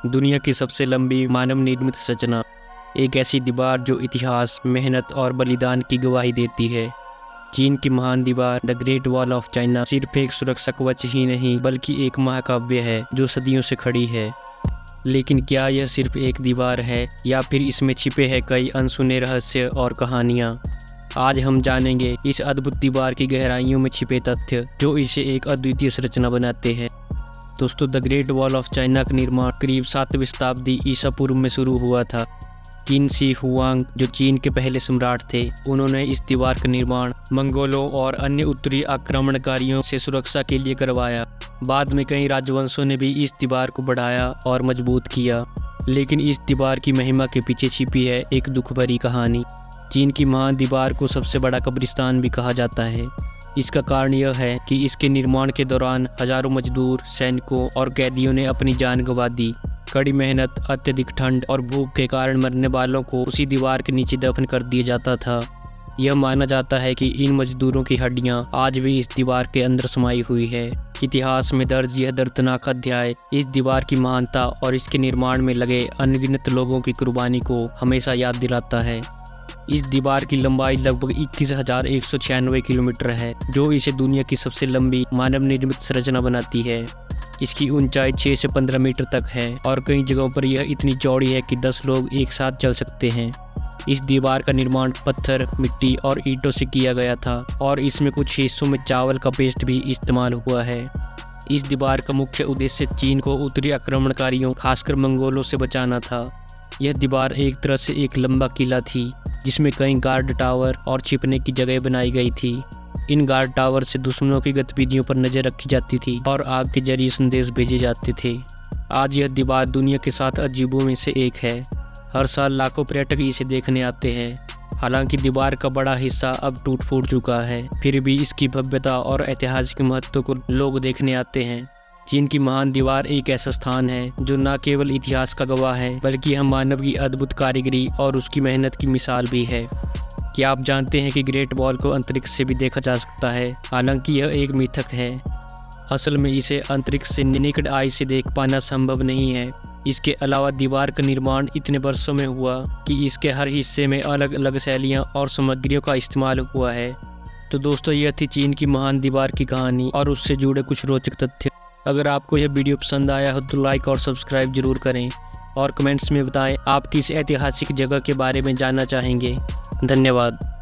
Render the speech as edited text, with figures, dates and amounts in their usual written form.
दुनिया की सबसे लंबी मानव निर्मित संरचना, एक ऐसी दीवार जो इतिहास, मेहनत और बलिदान की गवाही देती है। चीन की महान दीवार the great wall of China सिर्फ एक सुरक्षा कवच ही नहीं बल्कि एक महाकाव्य है जो सदियों से खड़ी है। लेकिन क्या यह सिर्फ एक दीवार है या फिर इसमें छिपे हैं कई अनसुने रहस्य और कहानियाँ? आज हम जानेंगे इस अद्भुत दीवार की गहराइयों में छिपे तथ्य जो इसे एक अद्वितीय संरचना बनाते हैं। दोस्तों, the great wall of China का निर्माण करीब 7वीं शताब्दी ईसा पूर्व में शुरू हुआ था। किन शी हुआंग, जो चीन के पहले सम्राट थे, उन्होंने इस दीवार का निर्माण मंगोलों और अन्य उत्तरी आक्रमणकारियों से सुरक्षा के लिए करवाया। बाद में कई राजवंशों ने भी इस दीवार को बढ़ाया और मजबूत किया। लेकिन इस दीवार की महिमा के पीछे छिपी है एक दुख भरी कहानी। चीन की महान दीवार को सबसे बड़ा कब्रिस्तान भी कहा जाता है। इसका कारण यह है कि इसके निर्माण के दौरान हजारों मजदूर, सैनिकों और कैदियों ने अपनी जान गंवा दी। कड़ी मेहनत, अत्यधिक ठंड और भूख के कारण मरने वालों को उसी दीवार के नीचे दफन कर दिया जाता था। यह माना जाता है कि इन मजदूरों की हड्डियां आज भी इस दीवार के अंदर समाई हुई है। इतिहास में दर्ज यह दर्दनाक अध्याय इस दीवार की महानता और इसके निर्माण में लगे अनगिनत लोगों की कुर्बानी को हमेशा याद दिलाता है। इस दीवार की लंबाई लगभग 21,196 किलोमीटर है, जो इसे दुनिया की सबसे लंबी मानव निर्मित संरचना बनाती है। इसकी ऊंचाई 6 से 15 मीटर तक है और कई जगहों पर यह इतनी चौड़ी है कि 10 लोग एक साथ चल सकते हैं। इस दीवार का निर्माण पत्थर, मिट्टी और ईंटों से किया गया था और इसमें कुछ हिस्सों में चावल का पेस्ट भी इस्तेमाल हुआ है। इस दीवार का मुख्य उद्देश्य चीन को उत्तरी आक्रमणकारियों, खासकर मंगोलों से बचाना था। यह दीवार एक तरह से एक लंबा किला थी जिसमें कई गार्ड टावर और छिपने की जगह बनाई गई थी। इन गार्ड टावर से दुश्मनों की गतिविधियों पर नजर रखी जाती थी और आग के जरिए संदेश भेजे जाते थे। आज यह दीवार दुनिया के 7 अजूबों में से एक है। हर साल लाखों पर्यटक इसे देखने आते हैं। हालांकि दीवार का बड़ा हिस्सा अब टूट फूट चुका है, फिर भी इसकी भव्यता और ऐतिहासिक महत्व को लोग देखने आते हैं। चीन की महान दीवार एक ऐसा स्थान है जो न केवल इतिहास का गवाह है बल्कि हम मानव की अद्भुत कारीगरी और उसकी मेहनत की मिसाल भी है। क्या आप जानते हैं कि ग्रेट वॉल को अंतरिक्ष से भी देखा जा सकता है? हालांकि यह एक मिथक है। असल में इसे अंतरिक्ष से नेकेड आई से देख पाना संभव नहीं है। इसके अलावा दीवार का निर्माण इतने वर्षों में हुआ कि इसके हर हिस्से में अलग अलग शैलियाँ और सामग्रियों का इस्तेमाल हुआ है। तो दोस्तों, यह थी चीन की महान दीवार की कहानी और उससे जुड़े कुछ रोचक तथ्य। अगर आपको यह वीडियो पसंद आया हो तो लाइक और सब्सक्राइब जरूर करें और कमेंट्स में बताएं आप किस ऐतिहासिक जगह के बारे में जानना चाहेंगे। धन्यवाद।